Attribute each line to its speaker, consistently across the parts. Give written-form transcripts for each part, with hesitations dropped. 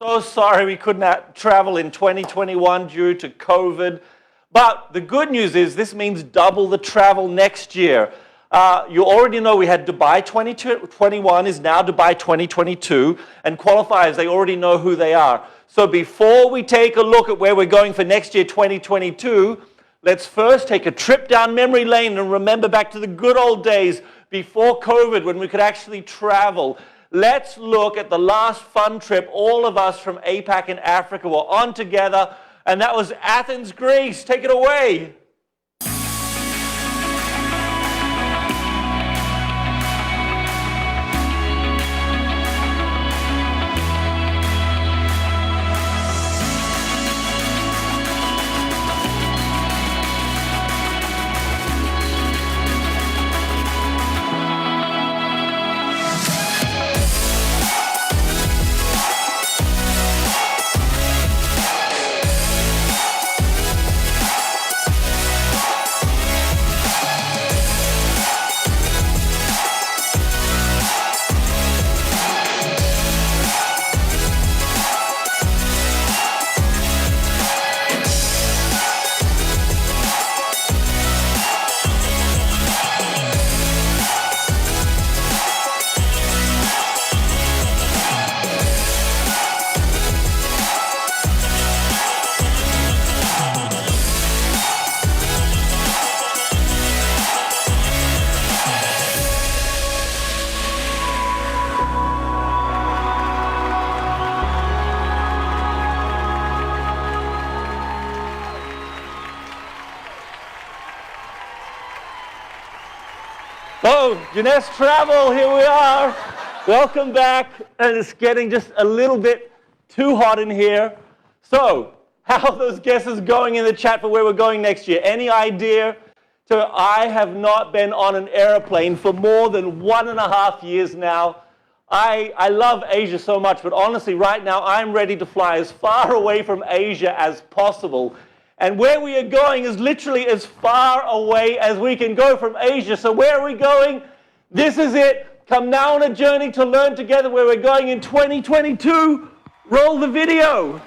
Speaker 1: So sorry we could not travel in 2021 due to COVID. But the good news is this means double the travel next year. You already know we had Dubai 2021 is now Dubai 2022, and qualifiers, they already know who they are. So before we take a look at where we're going for next year, 2022, let's first take a trip down memory lane and remember back to the good old days before COVID when we could actually travel. Let's look at the last fun trip all of us from APAC and Africa were on together, and that was Athens, Greece. Take it away. So, Jeunesse Travel, here we are. Welcome back. And it's getting just a little bit too hot in here. So, how are those guesses going in the chat for where we're going next year? Any idea? So, I have not been on an airplane for more than 1.5 years now. I love Asia so much, but honestly, right now, I'm ready to fly as far away from Asia as possible. And where we are going is literally as far away as we can go from Asia. So where are we going? This is it. Come now on a journey to learn together where we're going in 2022. Roll the video.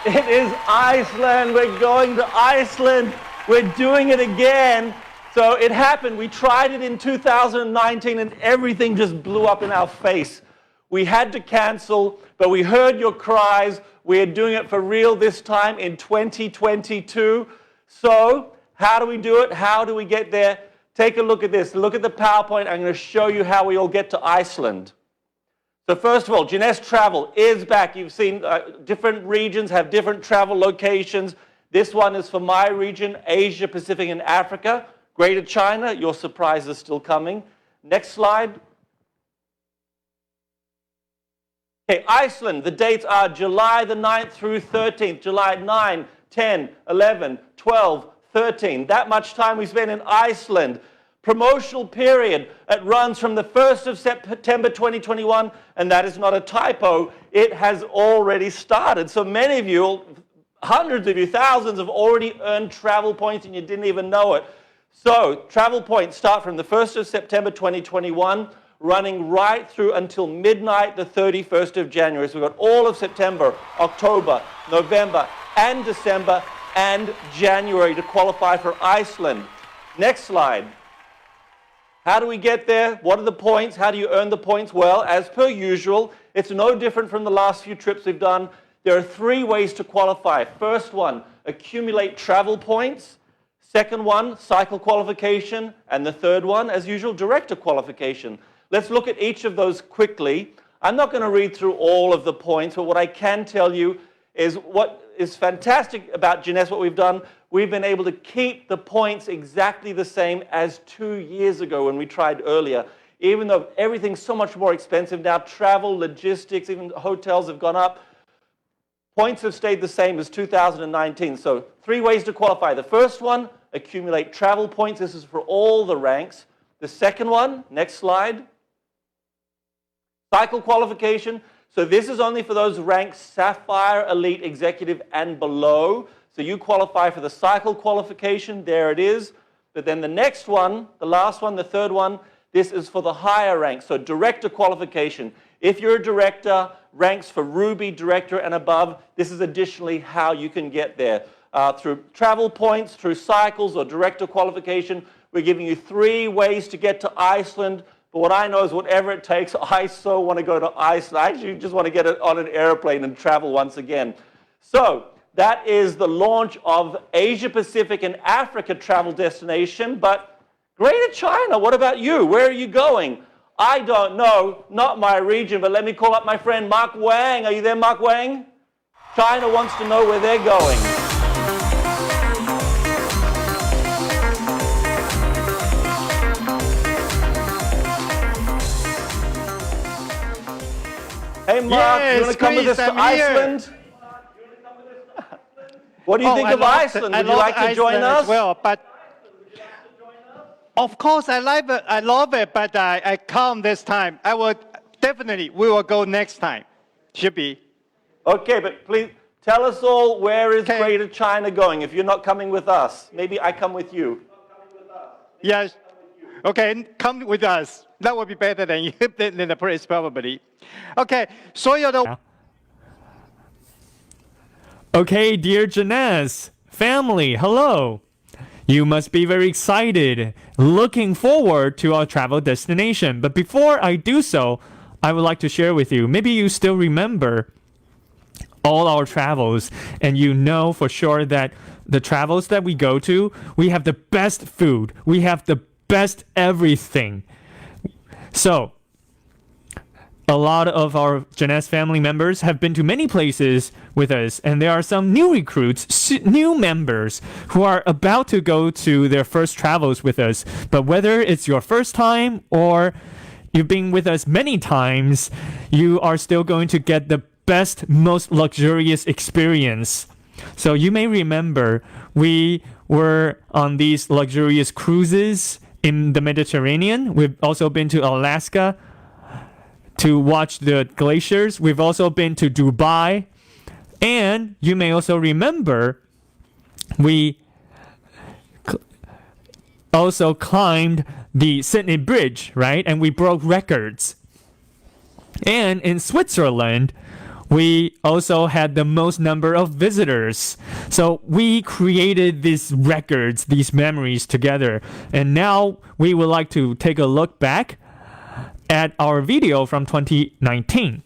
Speaker 1: It is Iceland. We're going to Iceland. We're doing it again. So it happened. We tried it in 2019 and everything just blew up in our face. We had to cancel, but we heard your cries. We are doing it for real this time in 2022. So how do we do it? How do we get there? Take a look at this. Look at the PowerPoint. I'm going to show you how we all get to Iceland. So first of all, Jeunesse Travel is back. You've seen different regions have different travel locations. This one is for my region, Asia, Pacific, and Africa. Greater China, your surprise is still coming. Next slide. Okay, Iceland, the dates are July the 9th through 13th. July 9, 10, 11, 12, 13. That much time we spent in Iceland. Promotional period, it runs from the 1st of September 2021, and that is not a typo. It has already started. So many of you, hundreds of you, thousands have already earned travel points and you didn't even know it. So travel points start from the 1st of September 2021, running right through until midnight the 31st of January. So we've got all of September, October, November, and December, and January to qualify for Iceland. Next slide. How do we get there? What are the points? How do you earn the points? Well, as per usual, It's no different from the last few trips we've done. There are 3 ways to qualify. First one, accumulate travel points. Second one, cycle qualification. And the third one, as usual, director qualification. Let's look at each of those quickly. I'm not going to read through all of the points, but what I can tell you is what is fantastic about Jeunesse, what we've done, we've been able to keep the points exactly the same as 2 years ago when we tried earlier. Even though everything's so much more expensive now, travel, logistics, even hotels have gone up, points have stayed the same as 2019. So 3 ways to qualify. The first one, accumulate travel points. This is for all the ranks. The second one, next slide, cycle qualification. So this is only for those ranks Sapphire, Elite, Executive, and below. So you qualify for the cycle qualification. There it is. But then the next one, the last one, the third one, this is for the higher ranks. So director qualification. If you're a director, ranks for Ruby, director, and above, this is additionally how you can get there. Through travel points, through cycles, or director qualification. We're giving you 3 ways to get to Iceland. But what I know is whatever it takes, I so want to go to Iceland. I actually just want to get on an airplane and travel once again. So that is the launch of Asia Pacific and Africa travel destination. But Greater China, what about you? Where are you going? I don't know, not my region, but let me call up my friend Mark Wang. Are you there, Mark Wang? China wants to know where they're going. Hey, Mark,
Speaker 2: yes,
Speaker 1: you want to come with us to Iceland? What do you think of Iceland? Would you like to join us?
Speaker 2: As well, but of course, I love it, but I come this time. We will go next time. Should be.
Speaker 1: Okay, but please tell us all, where is Greater China going if you're not coming with us? Maybe I come with you.
Speaker 2: Yes. Okay, come with us. That would be better than the press, probably. Okay, so you know.
Speaker 3: Okay, dear Jeunesse family, hello. You must be very excited, looking forward to our travel destination. But before I do so, I would like to share with you, maybe you still remember all our travels, and you know for sure that the travels that we go to, we have the best food, we have the best everything. So, a lot of our Jeunesse family members have been to many places with us, and there are some new recruits, new members who are about to go to their first travels with us. But whether it's your first time or you've been with us many times, you are still going to get the best, most luxurious experience. So you may remember we were on these luxurious cruises in the Mediterranean. We've also been to Alaska to watch the glaciers. We've also been to Dubai. And you may also remember we also climbed the Sydney Bridge, right? And we broke records. And in Switzerland, we also had the most number of visitors. So we created these records, these memories together. And now we would like to take a look back at our video from 2019.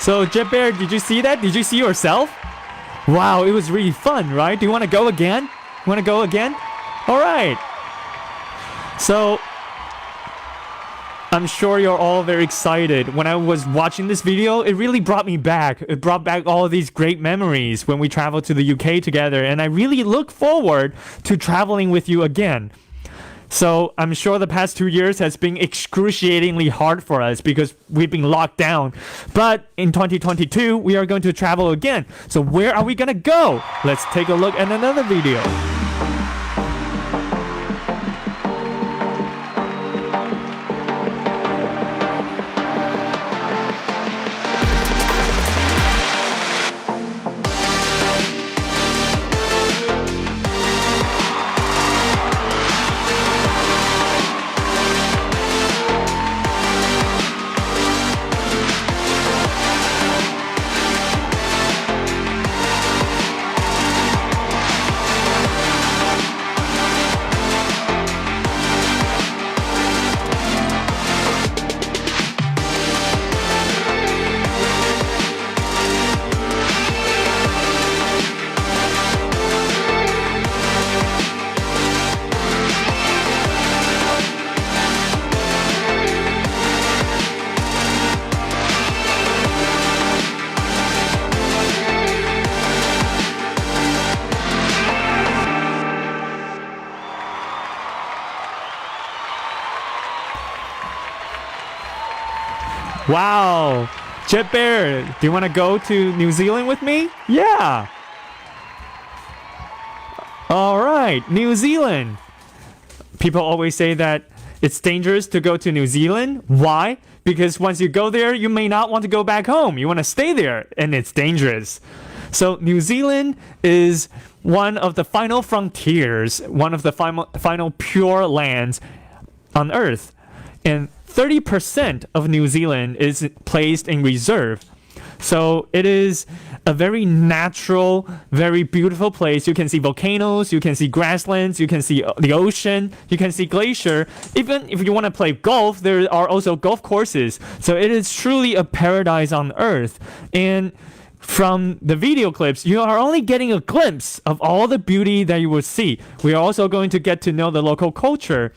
Speaker 3: So, Jet Bear, did you see that? Did you see yourself? Wow, it was really fun, right? Do you want to go again? You want to go again? All right. So, I'm sure you're all very excited. When I was watching this video, it really brought me back. It brought back all these great memories when we traveled to the UK together. And I really look forward to traveling with you again. So I'm sure the past 2 years has been excruciatingly hard for us because we've been locked down. But in 2022, we are going to travel again. So where are we going to go? Let's take a look at another video. Wow. Jet Bear, do you want to go to New Zealand with me? Yeah. All right, New Zealand. People always say that it's dangerous to go to New Zealand. Why? Because once you go there, you may not want to go back home. You want to stay there, and it's dangerous. So New Zealand is one of the final frontiers, one of the final pure lands on Earth. And 30% of New Zealand is placed in reserve. So it is a very natural, very beautiful place. You can see volcanoes, you can see grasslands, you can see the ocean, you can see glacier. Even if you want to play golf, there are also golf courses. So it is truly a paradise on Earth. And from the video clips, you are only getting a glimpse of all the beauty that you will see. We are also going to get to know the local culture.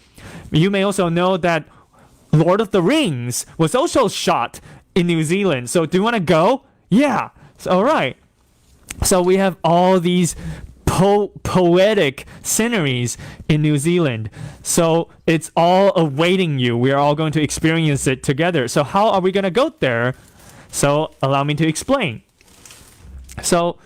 Speaker 3: You may also know that Lord of the Rings was also shot in New Zealand. So do you want to go? Yeah. So, all right. So we have all these poetic sceneries in New Zealand. So it's all awaiting you. We are all going to experience it together. So how are we going to go there? So allow me to explain. So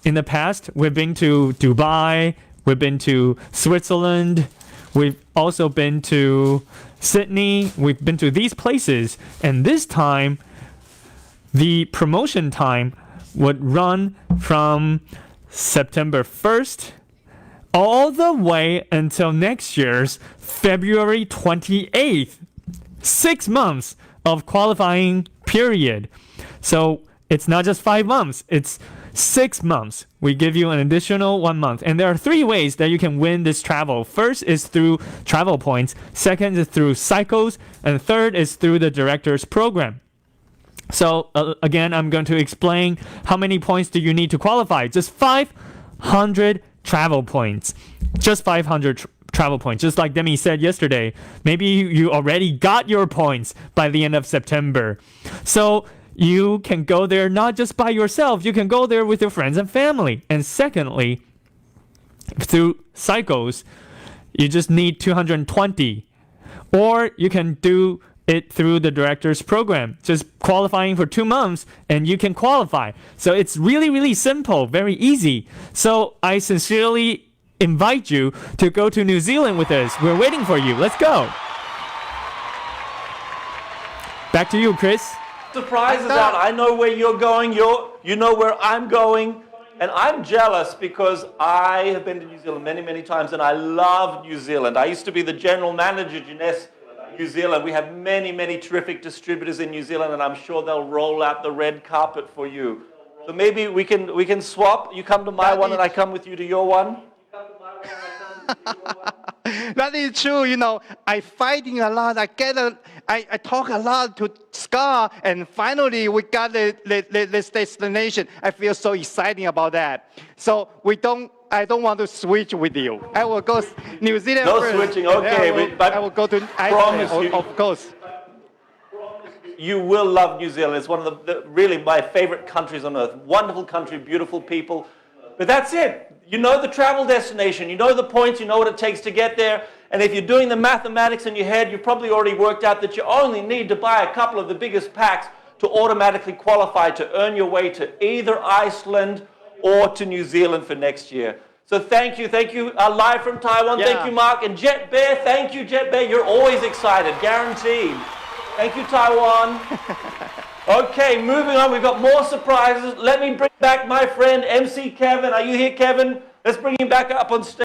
Speaker 3: in the past, we've been to Dubai, we've been to Switzerland, we've also been to Sydney, we've been to these places, and this time, the promotion time would run from September 1st all the way until next year's February 28th. 6 months of qualifying period. So it's not just 5 months, it's 6 months. We give you an additional 1 month. And there are 3 ways that you can win this travel. First is through travel points. Second is through cycles. And third is through the director's program. So again, I'm going to explain how many points do you need to qualify. Just 500 travel points. Just 500 travel points. Just like Demi said yesterday. Maybe you already got your points by the end of September. So you can go there not just by yourself, you can go there with your friends and family. And secondly, through cycles, you just need 220. Or you can do it through the director's program, just qualifying for 2 months and you can qualify. So it's really, really simple, very easy. So I sincerely invite you to go to New Zealand with us. We're waiting for you. Let's go. Back to you, Chris.
Speaker 1: Surprises out. I know where you're going. You know where I'm going. And I'm jealous because I have been to New Zealand many, many times and I love New Zealand. I used to be the general manager of Jeunesse, New Zealand. We have many, many terrific distributors in New Zealand and I'm sure they'll roll out the red carpet for you. So maybe we can swap. You come to my one and I come with you to your one.
Speaker 2: That is true. I fighting a lot. I talk a lot to Scar, and finally we got this destination. I feel so exciting about that. So I don't want to switch with you. I will go New Zealand
Speaker 1: No
Speaker 2: first.
Speaker 1: switching, okay.
Speaker 2: I will go to Iceland, of course.
Speaker 1: You will love New Zealand. It's one of really my favorite countries on earth. Wonderful country, beautiful people. But that's it. You know the travel destination. You know the points. You know what it takes to get there. And if you're doing the mathematics in your head, you've probably already worked out that you only need to buy a couple of the biggest packs to automatically qualify to earn your way to either Iceland or to New Zealand for next year. So thank you. Thank you. Live from Taiwan.
Speaker 2: Yeah.
Speaker 1: Thank you, Mark. And Jet Bear, thank you, Jet Bear. You're always excited. Guaranteed. Thank you, Taiwan. Okay, moving on. We've got more surprises. Let me bring back my friend, MC Kevin. Are you here, Kevin? Let's bring him back up on stage.